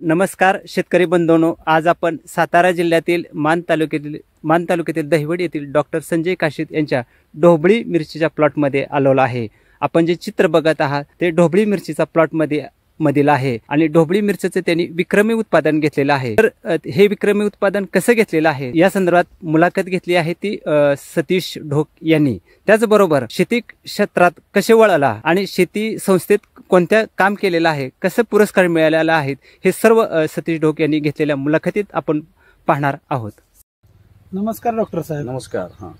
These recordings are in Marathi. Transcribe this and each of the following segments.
नमस्कार शेतकरी बंधूंनो, आज आपण सातारा जिल्ह्यातील मान तालुक्यातील दहिवड येथील डॉक्टर संजय काशीद यांच्या ढोबळी मिरचीच्या प्लॉटमध्ये आलेलो आहे। आपण जे चित्र बघत आहात ते ढोबळी मिरचीचा मधील आहे आणि ढोबळी मिरचीचे त्यांनी विक्रमी उत्पादन घेतलेलं आहे। तर हे विक्रमी उत्पादन कसं घेतलेलं आहे या संदर्भात मुलाखत घेतली आहे ती सतीश ढोक यांनी। त्याचबरोबर शेती क्षेत्रात कसे वळाला आणि शेती संस्थेत कोणत्या काम केलेलं आहे, कसं पुरस्कार मिळालेला आहे, हे सर्व सतीश ढोक यांनी घेतलेल्या मुलाखतीत आपण पाहणार आहोत। नमस्कार डॉक्टर साहेब। नमस्कार। हां,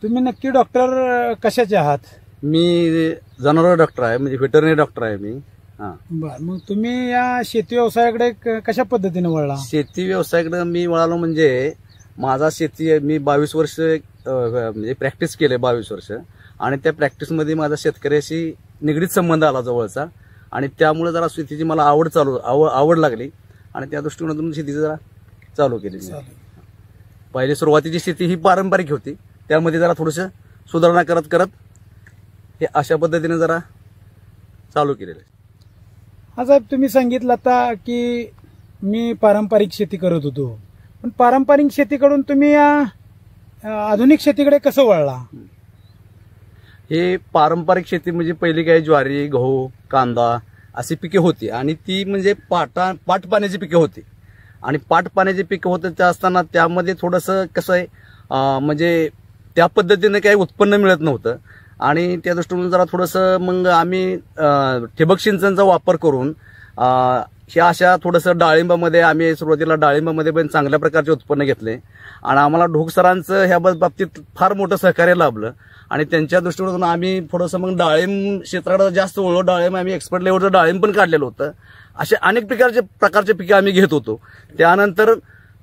तुम्ही नक्की डॉक्टर कशाचे आहात? मी जनावर डॉक्टर आहे, म्हणजे व्हेटरनरी डॉक्टर आहे मी। हां, बरं, मग तुम्ही या शेती व्यवसायाकडे कशा पद्धतीने वळला? शेती व्यवसायाकडे मी वळालो म्हणजे माझा शेती मी 22 वर्ष म्हणजे प्रॅक्टिस केले 22 वर्ष, आणि त्या प्रॅक्टिसमध्ये माझा शेतकऱ्याशी निगडीत संबंध आला जवळचा, आणि त्यामुळे जरा शेतीची मला आवड लागली आणि त्या दृष्टिकोनातून शेती जरा चालू केली। पहिली सुरुवातीची शेती ही पारंपरिक होती, त्यामध्ये जरा थोडंसं सुधारणा करत करत हे अशा पद्धतीने जरा चालू केलेलं आहे। हा साहेब, तुम्ही सांगितलं आता की मी पारंपरिक शेती करत होतो, पण पारंपरिक शेतीकडून तुम्ही या आधुनिक शेतीकडे कसं वळला? हे पारंपरिक शेती म्हणजे पहिली काही ज्वारी, गहू, कांदा अशी पिके होती, आणि ती म्हणजे पाटपाण्याची पिके होती, आणि पाटपाण्याची पिके होते त्या असताना त्यामध्ये थोडंसं कसं आहे म्हणजे त्या पद्धतीने काही उत्पन्न मिळत नव्हतं, आणि त्या दृष्टीने जरा थोडंसं मग आम्ही ठिबक सिंचनचा वापर करून ह्या अशा थोडंसं डाळिंबामध्ये आम्ही सुरुवातीला डाळिंबामध्ये पण चांगल्या प्रकारचे उत्पन्न घेतले, आणि आम्हाला ढोक सरांचं ह्या बाबतीत फार मोठं सहकार्य लाभलं, आणि त्यांच्या दृष्टीकोनातून आम्ही थोडंसं मग डाळिंब क्षेत्राकडे जास्त वळलो। डाळिंब आम्ही एक्सपर्ट लेवलचं डाळिंब पण काढलेलं होतं। असे अनेक प्रकारचे पिके आम्ही घेत होतो। त्यानंतर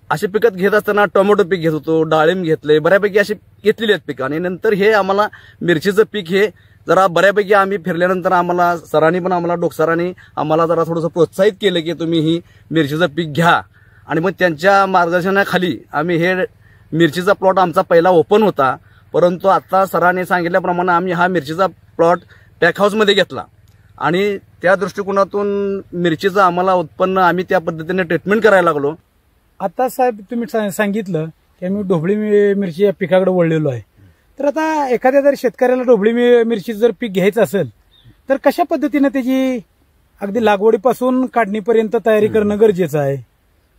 असे पिकत घेत असताना टोमॅटो पीक घेत होतो, डाळिंब घेतले, बऱ्यापैकी अशी घेतलेली आहेत पिकं, आणि नंतर हे आम्हाला मिरचीचं पीक हे जरा बऱ्यापैकी आम्ही फिरल्यानंतर आम्हाला सरांनी पण आम्हाला डोकसरांनी आम्हाला जरा थोडंसं प्रोत्साहित केलं की तुम्ही ही मिरचीचं पीक घ्या, आणि मग त्यांच्या मार्गदर्शनाखाली आम्ही हे मिरचीचा प्लॉट आमचा पहिला ओपन होता, परंतु आता सरांनी सांगितल्याप्रमाणे आम्ही हा मिरचीचा प्लॉट पॅक हाऊसमध्ये घेतला, आणि त्या दृष्टिकोनातून मिरचीचं आम्हाला उत्पन्न आम्ही त्या पद्धतीने ट्रीटमेंट करायला लागलो। आता साहेब तुम्ही सांगितलं की आम्ही ढोबळी मिरची या पिकाकडे वळलेलो आहे, तर आता एखाद्या जर शेतकऱ्याला ढोबळी मिरचीचं जर पीक घ्यायचं असेल तर कशा पद्धतीने त्याची अगदी लागवडीपासून काढणीपर्यंत तयारी करणं गरजेचं आहे,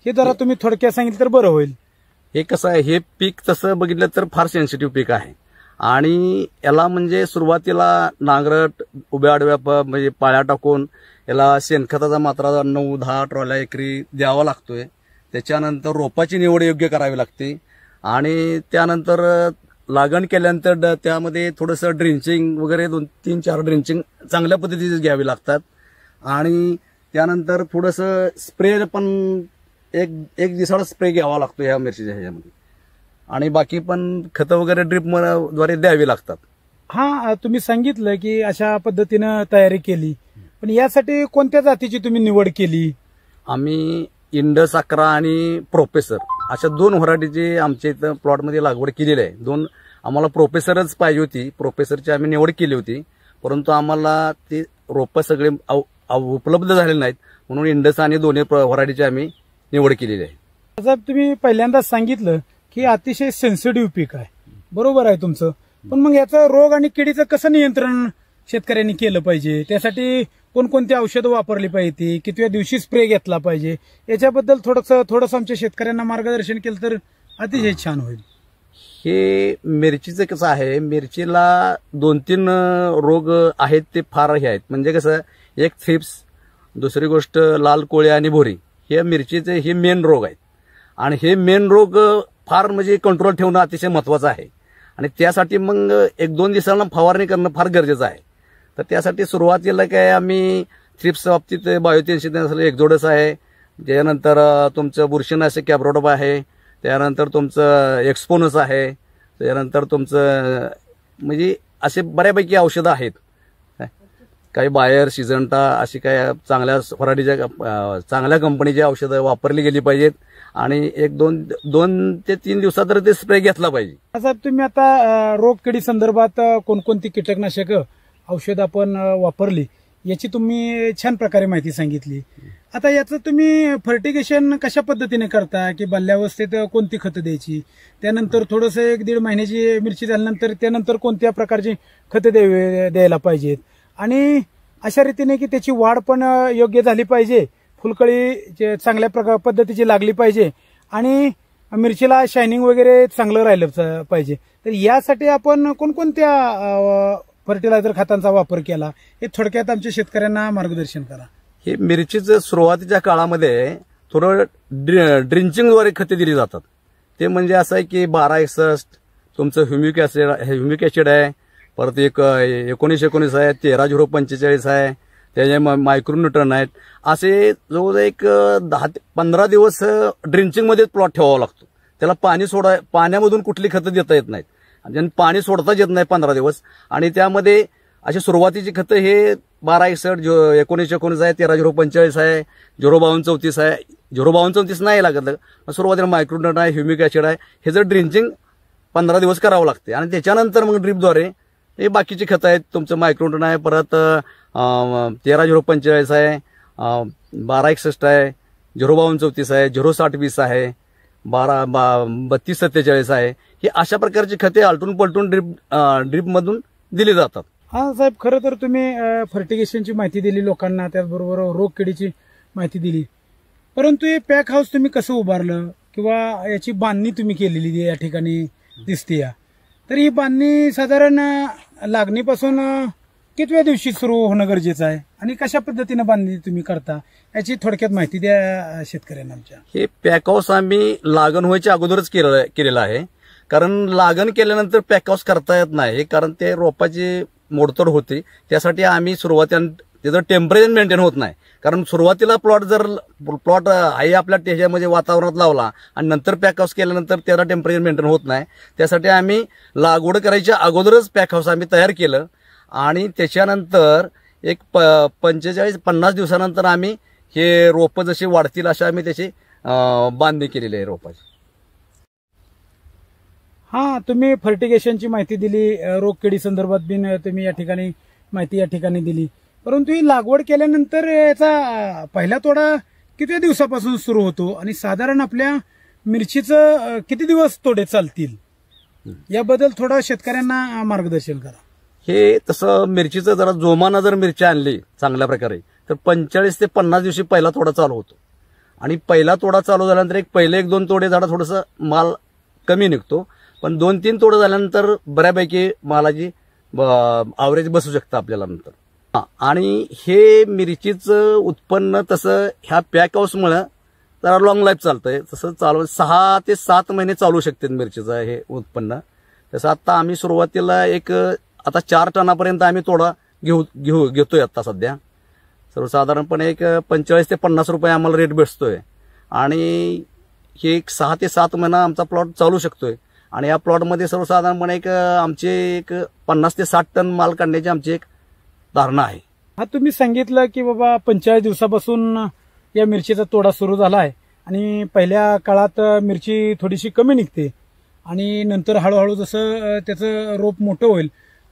हे जरा तुम्ही थोडक्यात सांगितलं तर बरं होईल। हे कसं आहे, हे पीक तसं बघितलं तर फार सेन्सिटिव्ह पीक आहे, आणि याला म्हणजे सुरुवातीला नांगरट उभ्या आडव्या म्हणजे पाळ्या टाकून याला शेणखताचा मात्रा 9-10 ट्रॉल्या एकरी द्यावा लागतोय। त्याच्यानंतर रोपाची निवड योग्य करावी लागते, आणि त्यानंतर लागण केल्यानंतर त्यामध्ये थोडंसं ड्रिंचिंग वगैरे 2-3-4 ड्रिंचिंग चांगल्या पद्धतीचे घ्यावी लागतात, आणि त्यानंतर थोडंसं स्प्रे पण एक दिवसाला स्प्रे घ्यावा लागतो ह्या मिरचीच्या ह्याच्यामध्ये, आणि बाकी पण खतं वगैरे ड्रिपद्वारे द्यावी लागतात। हा, तुम्ही सांगितलं की अशा पद्धतीनं तयारी केली, पण यासाठी कोणत्या जातीची तुम्ही निवड केली? आम्ही इंडस 11 आणि प्रोफेसर अशा 2 व्हरायटीची आमच्या इथं प्लॉटमध्ये लागवड केलेली आहे। 2 आम्हाला प्रोफेसरच पाहिजे होती, प्रोफेसरची आम्ही निवड केली होती, परंतु आम्हाला ते रोपं सगळे उपलब्ध झालेले नाहीत, म्हणून इंडस आणि 2 व्हरायटीची आम्ही निवड केलेली आहे। साहेब, तुम्ही पहिल्यांदाच सांगितलं की अतिशय सेन्सिटिव्ह पीक आहे, बरोबर आहे तुमचं, पण मग याचं रोग आणि किडीचं कसं नियंत्रण शेतकऱ्यांनी केलं पाहिजे, त्यासाठी कोणकोणती औषधं वापरली पाहिजे, कितव्या दिवशी स्प्रे घेतला पाहिजे, याच्याबद्दल थोडंसं आमच्या शेतकऱ्यांना मार्गदर्शन केलं तर अतिशय छान होईल। हे मिरचीचं कसं आहे, मिरचीला 2-3 रोग आहेत, ते फार हे आहेत, म्हणजे कसं, एक थ्रिप्स, दुसरी गोष्ट लाल कोळी आणि भोरी, हे मिरचीचे हे मेन रोग आहेत, आणि हे मेन रोग फार म्हणजे कंट्रोल ठेवणं अतिशय महत्वाचं आहे, आणि त्यासाठी मग 1-2 दिवसांना फवारणी करणं फार गरजेचं आहे। तर त्यासाठी सुरुवातीला काय आम्ही थ्रिप्स बाबतीत बायोटेन्शन एक्झोडस आहे, त्यानंतर तुमचं बुरशीनाशक कॅब्रोटॉप आहे, त्यानंतर तुमचं एक्सपोनस आहे, त्यानंतर तुमचं म्हणजे असे बऱ्यापैकी औषधं आहेत, काही बायर, सिजंटा अशी काही चांगल्या व्हरायटीच्या चांगल्या कंपनीची औषधं वापरली गेली पाहिजेत, आणि 2 ते 3 दिवसात तर ते स्प्रे घेतला पाहिजे। साहेब, तुम्ही आता रोग किडी संदर्भात कोणकोणती कीटकनाशक औषध आपण वापरली याची तुम्ही छान प्रकारे माहिती सांगितली. आता याचं तुम्ही फर्टिगेशन कशा पद्धतीने करता, की बाल्यावस्थेत कोणती खतं द्यायची, त्यानंतर थोडंसं 1-1.5 महिन्याची मिरची झाल्यानंतर त्यानंतर कोणत्या प्रकारची खतं द्यायला पाहिजेत, आणि अशा रीतीने की त्याची वाढ पण योग्य झाली पाहिजे, फुलकळी चांगल्या पद्धतीची लागली पाहिजे, आणि मिरचीला शायनिंग वगैरे चांगलं राहिलं पाहिजे. तर यासाठी आपण कोणकोणत्या फर्टिलायझर खतांचा वापर केला, हे थोडक्यात आमच्या शेतकऱ्यांना मार्गदर्शन करा. हे मिरचीचं सुरुवातीच्या काळामध्ये थोडं ड्रिंचिंगद्वारे खते दिली जातात. ते म्हणजे असं आहे की 1261 तुमचं ह्युमिक ऍसिड आहे, परत एक 1919 आहे, 13-045 आहे, त्याचे मायक्रोन्यूट्रन आहेत. असे जवळजवळ एक 10 ते 15 दिवस ड्रिंचिंगमध्ये प्लॉट ठेवावा लागतो. त्याला पाण्यामधून कुठली खतं देता येत नाहीत, आणि पाणी सोडताच येत नाही 15 दिवस. आणि त्यामध्ये अशी सुरुवातीची खतं हे 1261, 1919 आहे, 13-045 आहे, 052-34 आहे. 052-34 नाही लागत, सुरुवातीला मायक्रोन्यूट्रन आहे, ह्युमिक ऍसिड आहे. हे जर ड्रिंचिंग 15 दिवस करावं लागते, आणि त्याच्यानंतर मग ड्रीपद्वारे हे बाकीची खतं आहेत. तुमचं मायक्रोन्यूट्रन आहे, परत 13-045 आहे, 1261 आहे, 052-34 आहे, 060-20 आहे, 32-47 आहे. हे अशा प्रकारची खते आलटून पलटून ड्रीपमधून दिली जातात. हा साहेब, खरं तर तुम्ही फर्टिगेशनची माहिती दिली लोकांना, त्याचबरोबर रोगकिडीची माहिती दिली, परंतु हे पॅक हाऊस तुम्ही कसं उभारलं, किंवा याची बांधणी तुम्ही केलेली या ठिकाणी दिसते या, तर ही बांधणी साधारण लागणीपासून कितव्या दिवशी सुरू होणं गरजेचं आहे, आणि कशा पद्धतीने बांधणी तुम्ही करता, याची थोडक्यात माहिती द्या शेतकऱ्यांना आमच्या. हे पॅक हाऊस आम्ही लागण व्हायच्या अगोदरच केलेलं आहे, कारण लागण केल्यानंतर पॅक हाऊस करता येत नाही, कारण ते रोपाची मोडतोड होते. त्यासाठी आम्ही सुरुवातीला त्याचं टेम्परेचर मेंटेन होत नाही, कारण सुरुवातीला प्लॉट आहे आपल्या त्याच्यामध्ये वातावरणात लावला आणि नंतर पॅक हाऊस केल्यानंतर त्याला टेम्परेचर मेंटेन होत नाही. त्यासाठी आम्ही लागवड करायच्या अगोदरच पॅक हाऊस आम्ही तयार केलं, आणि त्याच्यानंतर एक 45-50 दिवसानंतर आम्ही हे रोपं जशी वाढतील अशा आम्ही त्याची बांधणी केलेली आहे रोपाची. हा, तुम्ही फर्टिगेशनची माहिती दिली, रोगकिडी संदर्भात बिन तुम्ही या ठिकाणी माहिती या ठिकाणी दिली, परंतु ही लागवड केल्यानंतर याचा पहिला तोडा किती दिवसापासून सुरू होतो, आणि साधारण आपल्या मिरचीचं किती दिवस तोडे चालतील, याबद्दल थोडं शेतकऱ्यांना मार्गदर्शन करा. हे तसं मिरचीचं जरा जोमानं जर मिरची आणली चांगल्या प्रकारे तर 45 ते 50 दिवशी पहिला तोडा चालू होतो, आणि पहिला तोडा चालू झाल्यानंतर पहिले 1-2 तोडे झाडा थोडंसं माल कमी निघतो, पण 2-3 तोडे झाल्यानंतर बऱ्यापैकी मालाची ॲव्हरेज बसू शकतं आपल्याला नंतर. आणि हे मिरचीचं उत्पन्न तसं ह्या पॅक हाऊसमुळे जरा लॉंग लाईफ चालतंय, तसं 6 ते 7 महिने चालू शकते मिरचीचं हे उत्पन्न. तसं आता आम्ही सुरुवातीला आता 4 टनापर्यंत आम्ही तोडा घेतोय आता सध्या. सर्वसाधारणपणे 45 ते 50 रुपये आम्हाला रेट भेटतोय, आणि हे 6 ते 7 महिना आमचा प्लॉट चालू शकतोय. आणि या प्लॉटमध्ये सर्वसाधारणपणे आमचे 50 ते 60 टन माल काढण्याची आमची एक धारणा आहे. हा, तुम्ही सांगितलं की बाबा 45 दिवसापासून या मिरचीचा तोडा सुरू झाला आहे, आणि पहिल्या काळात मिरची थोडीशी कमी निघते, आणि नंतर हळूहळू जसं त्याचं रोप मोठं होईल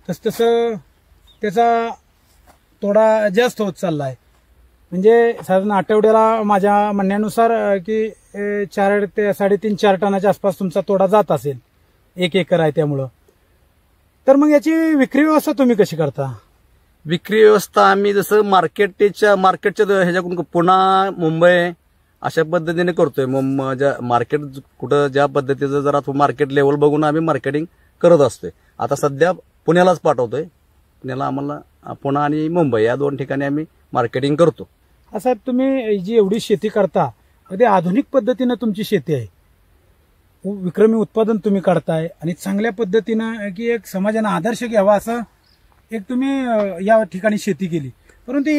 तसं त्याचा तोडा जास्त होत चालला आहे. म्हणजे साधारण आठवड्याला माझ्या म्हणण्यानुसार की 4 ते 3.5-4 टनाच्या आसपास तुमचा तोडा जात असेल, 1 एकर आहे त्यामुळं. तर मग याची विक्री व्यवस्था तुम्ही कशी करता? विक्री व्यवस्था आम्ही जसं मार्केटच्या ह्याच्याकडून पुणे, मुंबई अशा पद्धतीने करतोय. मार्केट कुठं ज्या पद्धतीचं जरा मार्केट लेवल बघून आम्ही मार्केटिंग करत असतोय. आता सध्या पुण्यालाच पाठवतोय. पुण्याला आम्हाला पुणे आणि मुंबई या 2 ठिकाणी आम्ही मार्केटिंग करतो. साहेब, तुम्ही जी एवढी शेती करता, अगदी आधुनिक पद्धतीनं तुमची शेती आहे, विक्रमी उत्पादन तुम्ही काढताय, आणि चांगल्या पद्धतीनं की एक समाजाने आदर्श घ्यावा असं एक तुम्ही या ठिकाणी शेती केली. परंतु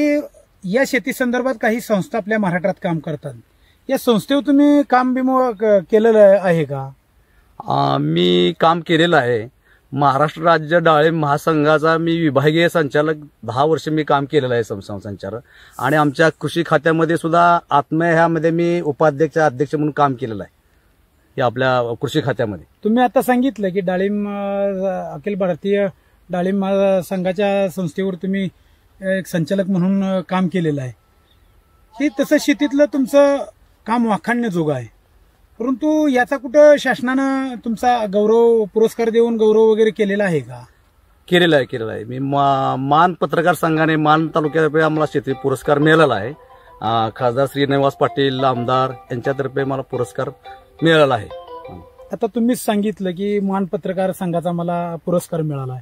या शेती संदर्भात काही संस्था आपल्या महाराष्ट्रात काम करतात, या संस्थेवर तुम्ही काम केलेलं आहे का? मी काम केलेलं आहे. महाराष्ट्र राज्य डाळिंब महासंघाचा मी विभागीय संचालक 10 वर्ष मी काम केलेलं आहे, संचालक. आणि आमच्या कृषी खात्यामध्ये सुद्धा आत्म्या ह्यामध्ये मी अध्यक्ष म्हणून काम केलेलं आहे हे आपल्या कृषी खात्यामध्ये. तुम्ही आता सांगितलं की डाळिंब अखिल भारतीय डाळिंब महासंघाच्या संस्थेवर तुम्ही एक संचालक म्हणून काम केलेलं आहे. हे तसं शेतीतलं तुमचं काम वाखाणण्याजोगं आहे. परंतु याचा कुठं शासनानं तुमचा गौरव पुरस्कार देऊन गौरव वगैरे केलेला आहे का? केलेला आहे. मी मान पत्रकार संघाने मान तालुक्यातर्फे आम्हाला शेती पुरस्कार मिळालेला आहे. खासदार श्रीनिवास पाटील आमदार यांच्यातर्फे मला पुरस्कार मिळाला आहे. आता तुम्हीच सांगितलं की मान पत्रकार संघाचा मला पुरस्कार मिळाला आहे.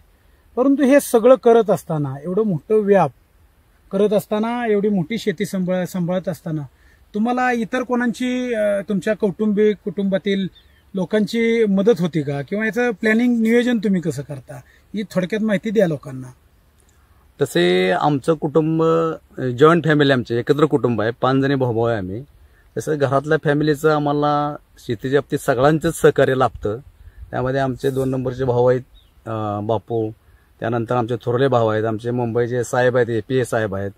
परंतु हे सगळं करत असताना, एवढं मोठं व्याप करत असताना, एवढी मोठी शेती सांभाळत असताना तुम्हाला इतर कोणाची, तुमच्या कुटुंबातील लोकांची मदत होती का? किंवा याचं प्लॅनिंग नियोजन तुम्ही कसं करता, ही थोडक्यात माहिती द्या लोकांना. तसे आमचं कुटुंब जॉईंट फॅमिली, आमचे एकत्र कुटुंब आहे. 5 जणी भाऊ आहे आम्ही. तसं घरातल्या फॅमिलीचं आम्हाला शेतीच्या बाबतीत सगळ्यांचंच सहकार्य लाभतं. त्यामध्ये आमचे 2 नंबरचे भाऊ आहेत बापू, त्यानंतर आमचे थोरले भाऊ आहेत, आमचे मुंबईचे साहेब आहेत, APA साहेब आहेत,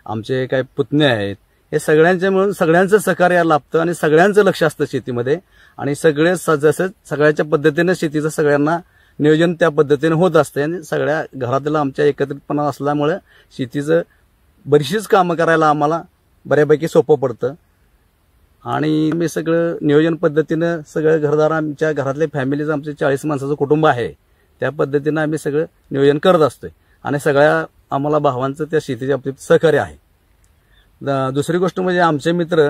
आमचे काही पुतणे आहेत. हे सगळ्यांचे मिळून सगळ्यांचं सहकार्य लाभतं आणि सगळ्यांचं लक्ष असतं शेतीमध्ये. आणि सगळे जसं सगळ्याच्या पद्धतीनं शेतीचं सगळ्यांना नियोजन त्या पद्धतीने होत असते. आणि सगळ्या घरातला आमच्या एकत्रितपणा असल्यामुळे शेतीचं बरीचशीच कामं करायला आम्हाला बऱ्यापैकी सोपं पडतं. आणि मी सगळं नियोजन पद्धतीनं सगळं घरदार, आमच्या घरातले फॅमिलीचं आमचे 40 माणसाचं कुटुंब आहे, त्या पद्धतीनं आम्ही सगळं नियोजन करत असतोय. आणि सगळ्या आम्हाला भावांचं त्या शेतीच्या बाबतीत सहकार्य आहे. दुसरी गोष्ट म्हणजे आमचे मित्र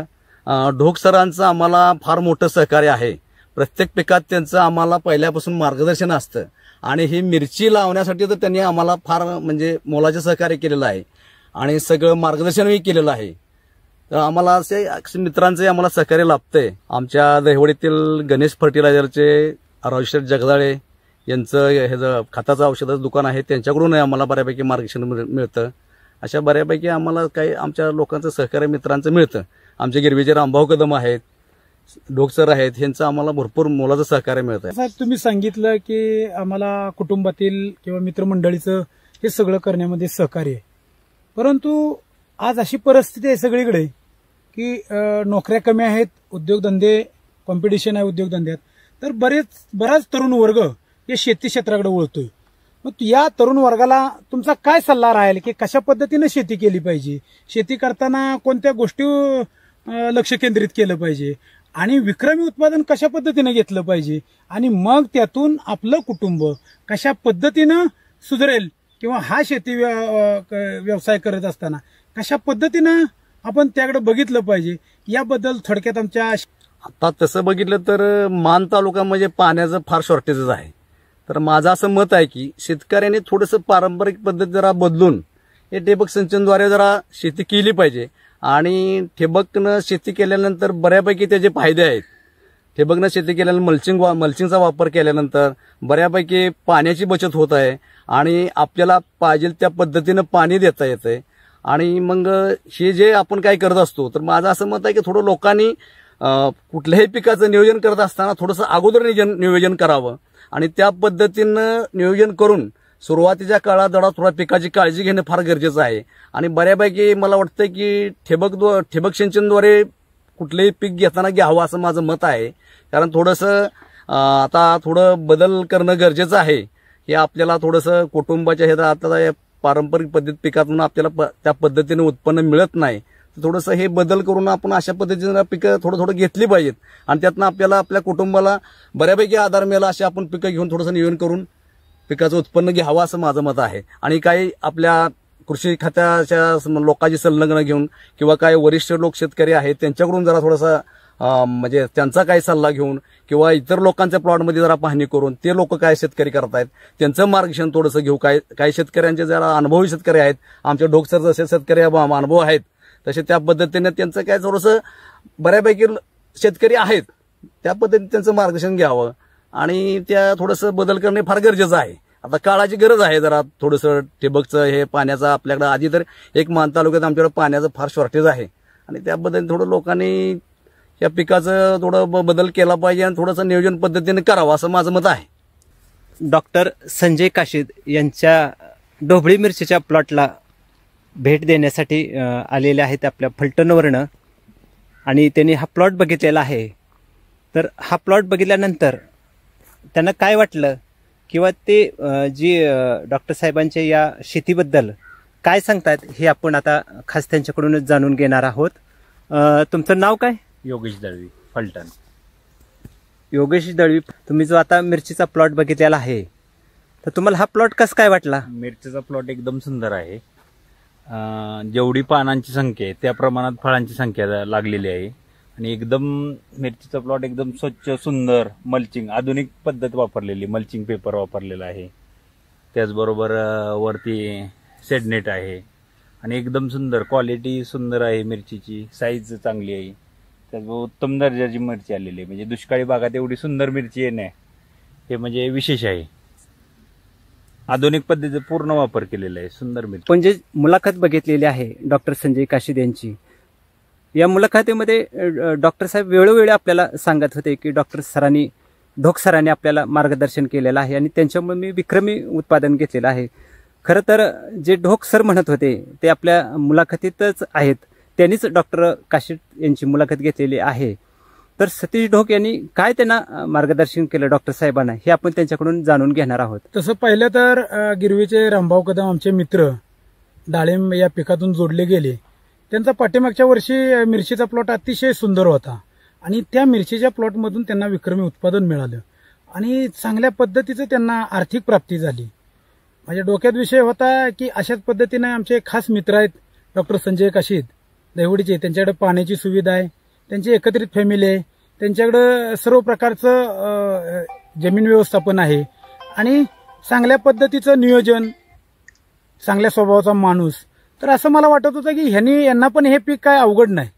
ढोक सरांचं आम्हाला फार मोठं सहकार्य आहे. प्रत्येक पिकात त्यांचं आम्हाला पहिल्यापासून मार्गदर्शन असतं. आणि ही मिरची लावण्यासाठी तर त्यांनी आम्हाला फार म्हणजे मोलाचं सहकार्य केलेलं आहे आणि सगळं मार्गदर्शनही केलेलं आहे. तर आम्हाला असे मित्रांचे आम्हाला सहकार्य लाभतंय. आमच्या दहिवडीतील गणेश फर्टिलायझरचे राजेश जगदाळे यांचं हे खताचं औषधाचं दुकान आहे, त्यांच्याकडून आम्हाला बऱ्यापैकी मार्गदर्शन मिळतं. अशा बऱ्यापैकी आम्हाला काही आमच्या लोकांचं सहकार्य मित्रांचं मिळतं. आमचे गिरवीचे रामभाऊ कदम आहेत, ढोकसर आहेत, यांचं आम्हाला भरपूर मोलाचं सहकार्य मिळतं. साहेब, तुम्ही सांगितलं की आम्हाला कुटुंबातील किंवा मित्रमंडळीचं हे सगळं करण्यामध्ये सहकार्य आहे. परंतु आज अशी परिस्थिती आहे सगळीकडे की नोकऱ्या कमी आहेत, उद्योगधंदे, कॉम्पिटिशन आहे उद्योगधंद्यात. तर बराच तरुण वर्ग या शेती क्षेत्राकडे वळतोय. मग या तरुण वर्गाला तुमचा काय सल्ला राहील की कशा पद्धतीने शेती केली पाहिजे, शेती करताना कोणत्या गोष्टी लक्ष केंद्रित केलं पाहिजे आणि विक्रमी उत्पादन कशा पद्धतीने घेतलं पाहिजे, आणि मग त्यातून आपलं कुटुंब कशा पद्धतीनं सुधारेल, किंवा हा शेती व्यवसाय करत असताना कशा पद्धतीनं आपण त्याकडे बघितलं पाहिजे, याबद्दल थोडक्यात आमच्या. आता तसं बघितलं तर मान तालुका म्हणजे पाण्याचं फार शॉर्टेजच आहे. तर माझं असं मत आहे की शेतकऱ्यांनी थोडंसं पारंपरिक पद्धत जरा बदलून हे ठिबक सिंचनद्वारे जरा शेती केली पाहिजे. आणि ठिबकनं शेती केल्यानंतर बऱ्यापैकी त्याचे फायदे आहेत. ठिबकनं शेती केल्यानंतर मल्चिंगचा वापर केल्यानंतर बऱ्यापैकी पाण्याची बचत होत आहे आणि आपल्याला पाहिजे त्या पद्धतीनं पाणी देता येतंय. आणि मग हे जे आपण काय करत असतो, तर माझं असं मत आहे की थोडं लोकांनी कुठल्याही पिकाचं नियोजन करत असताना थोडंसं अगोदर नियोजन करावं आणि त्या पद्धतीनं नियोजन करून सुरुवातीच्या काळात जरा थोडा पिकाची काळजी घेणं फार गरजेचं आहे. आणि बऱ्यापैकी मला वाटतं की ठिबक सिंचनद्वारे कुठलेही पीक घेताना घ्यावं असं माझं मत आहे. कारण थोडंसं आता थोडं बदल करणं गरजेचं आहे. हे आपल्याला थोडंसं कुटुंबाच्या हे आता या पारंपरिक पद्धत पिकातून आपल्याला त्या पद्धतीने उत्पन्न मिळत नाही. थोडंसं हे बदल करून आपण अशा पद्धतीने पिकं थोडं घेतली पाहिजेत आणि त्यातनं आपल्याला आपल्या कुटुंबाला बऱ्यापैकी आधार मिळाला अशी आपण पिकं घेऊन थोडंसं नियोजन करून पिकाचं उत्पन्न घ्यावं असं माझं मत आहे. आणि काही आपल्या कृषी खात्याच्या लोकांची संलग्न घेऊन किंवा काही वरिष्ठ लोक शेतकरी आहेत त्यांच्याकडून जरा थोडासा म्हणजे त्यांचा काही सल्ला घेऊन किंवा इतर लोकांच्या प्लॉटमध्ये जरा पाहणी करून ते लोक काय शेतकरी करतायत त्यांचं मार्गदर्शन थोडंसं घेऊ. काही शेतकऱ्यांचे जरा अनुभवी शेतकरी आहेत, आमच्या ढोकसर जसे शेतकरी अनुभव आहेत तसे त्या पद्धतीने त्यांचं काय थोडंसं बऱ्यापैकी शेतकरी आहेत त्या पद्धतीने त्यांचं मार्गदर्शन घ्यावं आणि त्या थोडंसं बदल करणे फार गरजेचं आहे. आता काळाची गरज आहे जरा थोडंसं ठिबकचं हे पाण्याचं आपल्याकडे आधी तर एक मान तालुक्यात आमच्याकडे पाण्याचं फार शॉर्टेज आहे आणि त्या पद्धतीने थोडं लोकांनी या पिकाचं थोडं बदल केला पाहिजे आणि थोडंसं नियोजन पद्धतीने करावं असं माझं मत आहे. डॉक्टर संजय काशीद यांच्या ढोबळी मिरचीच्या प्लॉटला भेट देण्यासाठी आलेले आहेत आपल्या फलटणवरनं आणि त्यांनी हा प्लॉट बघितलेला आहे. तर हा प्लॉट बघितल्यानंतर त्यांना काय वाटलं किंवा ते जी डॉक्टर साहेबांच्या या शेतीबद्दल काय सांगतात हे आपण आता खास त्यांच्याकडूनच जाणून घेणार आहोत. तुमचं नाव काय? योगेश दळवी, फलटण. योगेश दळवी, तुम्ही जो आता मिरचीचा प्लॉट बघितलेला आहे, तर तुम्हाला हा प्लॉट कसा काय वाटला? मिरचीचा प्लॉट एकदम सुंदर आहे. जेवढी पानांची संख्या आहे त्या प्रमाणात फळांची संख्या लागलेली आहे आणि एकदम मिरचीचा प्लॉट एकदम स्वच्छ, सुंदर. मल्चिंग, आधुनिक पद्धत वापरलेली, मल्चिंग पेपर वापरलेला आहे. त्याचबरोबर वरती शेडनेट आहे आणि एकदम सुंदर क्वालिटी सुंदर आहे. मिरचीची साईज चांगली आहे. त्याचबरोबर उत्तम दर्जाची मिरची आलेली आहे. म्हणजे दुष्काळी भागात एवढी सुंदर मिरची येणे हे म्हणजे विशेष आहे. आधुनिक पद्धतीचा पूर्ण वापर केलेला आहे. सुंदर मिरची. म्हणजे मुलाखत बघितलेली आहे डॉक्टर संजय काशीद यांची. या मुलाखतीमध्ये डॉक्टर साहेब वेळोवेळी आपल्याला सांगत होते की ढोक सरांनी आपल्याला मार्गदर्शन केलेलं आहे आणि त्यांच्यामुळे मी विक्रमी उत्पादन घेतलेलं आहे. खरं तर जे ढोक सर म्हणत होते ते आपल्या मुलाखतीतच आहेत. त्यांनीच डॉक्टर काशीद यांची मुलाखत घेतलेली आहे. तर सतीश ढोक यांनी काय त्यांना मार्गदर्शन केलं डॉक्टर साहेबांना, हे आपण त्यांच्याकडून जाणून घेणार आहोत. तसं पाहिलं तर गिरवीचे रामभाऊ कदम आमचे मित्र डाळिंब या पिकातून जोडले गेले. त्यांचा पाठीमागच्या वर्षी मिरचीचा प्लॉट अतिशय सुंदर होता आणि त्या मिरचीच्या प्लॉटमधून त्यांना विक्रमी उत्पादन मिळालं आणि चांगल्या पद्धतीचं त्यांना आर्थिक प्राप्ती झाली. माझ्या डोक्यात विषय होता की अशाच पद्धतीने आमचे खास मित्र आहेत डॉक्टर संजय काशीद दहिवडीचे. त्यांच्याकडे पाण्याची सुविधा आहे, त्यांची एकत्रित फॅमिली आहे, त्यांच्याकडे सर्व प्रकारचं जमीन व्यवस्थापन आहे आणि चांगल्या पद्धतीचं नियोजन, चांगल्या स्वभावाचा माणूस. तर असं मला वाटत होतं की यांना पण हे पीक काय अवघड नाही.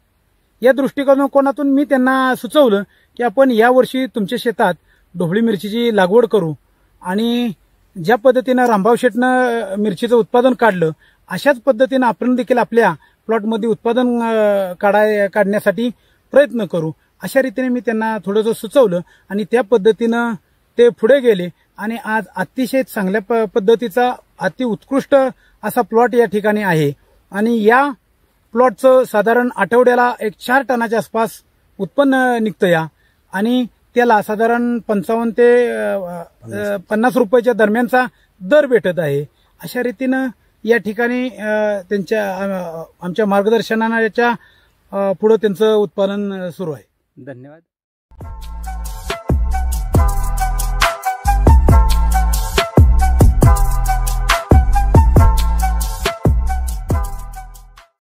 या दृष्टिकोनातून मी त्यांना सुचवलं की आपण यावर्षी तुमच्या शेतात ढोबळी मिरचीची लागवड करू आणि ज्या पद्धतीनं रामभाऊ शेटनं मिरचीचं उत्पादन काढलं अशाच पद्धतीनं आपण देखील आपल्या प्लॉटमध्ये उत्पादन काढण्यासाठी प्रयत्न करू. अशा रीतीने मी त्यांना थोडंसं सुचवलं आणि त्या पद्धतीनं ते पुढे गेले आणि आज अतिशय चांगल्या पद्धतीचा अतिउत्कृष्ट असा प्लॉट या ठिकाणी आहे आणि या प्लॉटचं साधारण आठवड्याला 4 टनाच्या आसपास उत्पन्न निघतं या आणि त्याला साधारण 55 ते 50 रुपयाच्या दरम्यानचा दर भेटत आहे. अशा रीतीनं या ठिकाणी आमच्या मार्गदर्शनाच्या पुढे त्यांचं उत्पादन सुरू आहे. धन्यवाद.